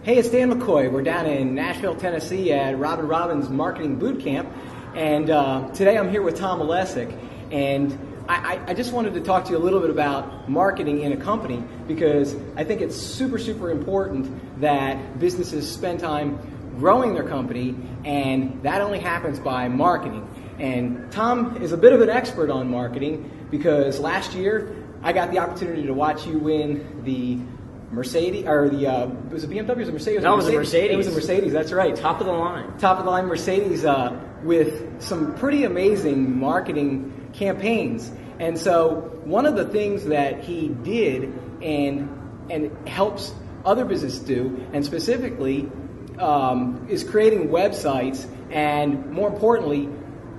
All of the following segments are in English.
Hey, it's Dan McCoy. We're down in Nashville, Tennessee at Robin Robbins Marketing Boot Camp, and today I'm here with Tom Malesic, and I just wanted to talk to you a little bit about marketing in a company, because I think it's super important that businesses spend time growing their company, and that only happens by marketing. And Tom is a bit of an expert on marketing, because last year I got the opportunity to watch you win the Mercedes, or was it BMW or was it Mercedes? No, it was a Mercedes. It was a Mercedes, that's right. Top of the line. Top of the line Mercedes with some pretty amazing marketing campaigns. And so one of the things that he did and helps other businesses do, and specifically is creating websites, and more importantly,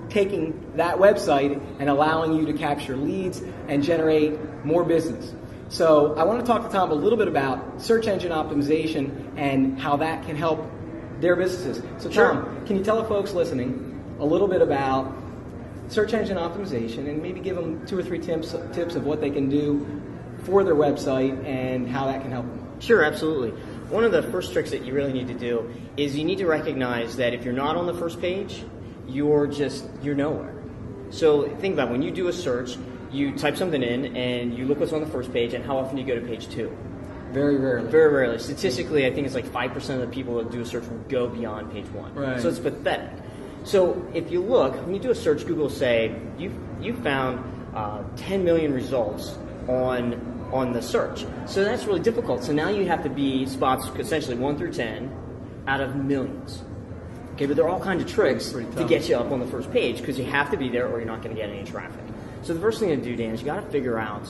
taking that website and allowing you to capture leads and generate more business. So I want to talk to Tom a little bit about search engine optimization and how that can help their businesses. So Tom, Can you tell the folks listening a little bit about search engine optimization, and maybe give them 2 or 3 tips of what they can do for their website and how that can help them? Sure, absolutely. One of the first tricks that you really need to do is you need to recognize that if you're not on the first page, you're nowhere. So think about it. When you do a search, you type something in and you look what's on the first page, and how often do you go to page 2? Very rarely. Very rarely. Statistically, I think it's like 5% of the people that do a search will go beyond page 1. Right. So it's pathetic. So if you look, when you do a search, Google will say, you found 10 million results on the search. So that's really difficult. So now you have to be spots essentially 1 through 10 out of millions. Okay, but there are all kinds of tricks to get you up on the first page, because you have to be there or you're not going to get any traffic. So the first thing to do, Dan, is you got to figure out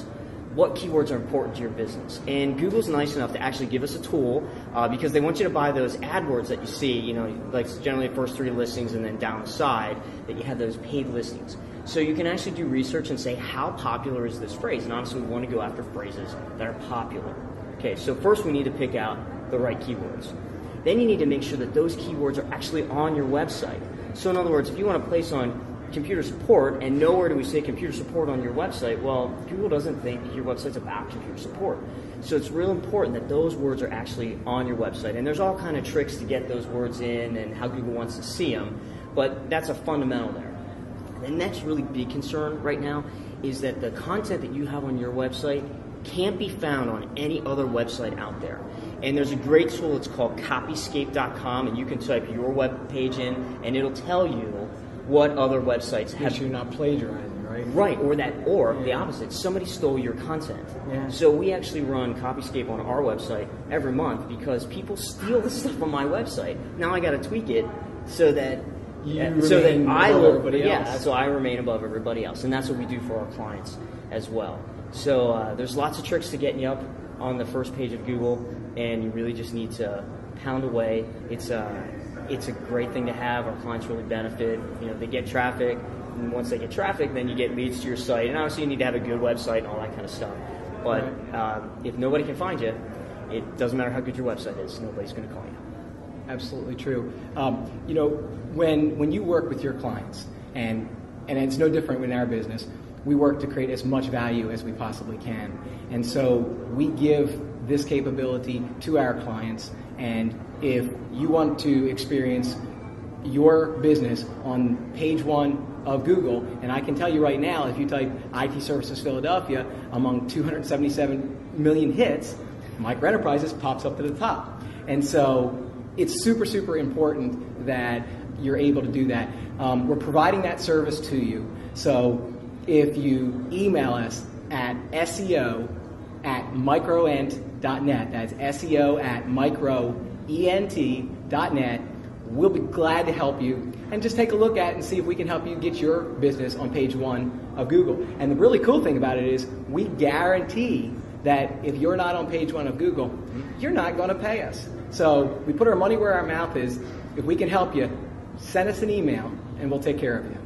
what keywords are important to your business. And Google's nice enough to actually give us a tool, because they want you to buy those AdWords that you see, like generally the first 3 listings, and then down the side that you have those paid listings. So you can actually do research and say, how popular is this phrase? And honestly, we want to go after phrases that are popular. Okay, so first we need to pick out the right keywords. Then you need to make sure that those keywords are actually on your website. So in other words, if you want to place on computer support, and nowhere do we say computer support on your website, well, Google doesn't think your website's about computer support. So it's real important that those words are actually on your website. And there's all kind of tricks to get those words in and how Google wants to see them, but that's a fundamental there. The next really big concern right now is that the content that you have on your website can't be found on any other website out there. And there's a great tool, it's called copyscape.com, and you can type your web page in and it'll tell you what other websites have. You're not plagiarizing, right? Right, or the opposite. Somebody stole your content. Yeah. So we actually run Copyscape on our website every month, because people steal the stuff on my website. Now I got to tweak it so that so I remain above everybody else, and that's what we do for our clients as well. So there's lots of tricks to getting you up on the first page of Google, and you really just need to pound away. It's a great thing to have. Our clients really benefit. They get traffic, and once they get traffic, then you get leads to your site. And obviously, you need to have a good website and all that kind of stuff. But if nobody can find you, it doesn't matter how good your website is. Nobody's going to call you. Absolutely true. When you work with your clients, and it's no different in our business, we work to create as much value as we possibly can. And so we give this capability to our clients. And if you want to experience your business on page 1 of Google, and I can tell you right now, if you type IT Services Philadelphia among 277 million hits, Micro Enterprises pops up to the top. And so it's super important that you're able to do that. We're providing that service to you. So if you email us at SEO@microent.net, that's SEO@microent.net, we'll be glad to help you, and just take a look at it and see if we can help you get your business on page 1 of Google. And the really cool thing about it is we guarantee that if you're not on page 1 of Google, you're not going to pay us. So we put our money where our mouth is. If we can help you, send us an email and we'll take care of you.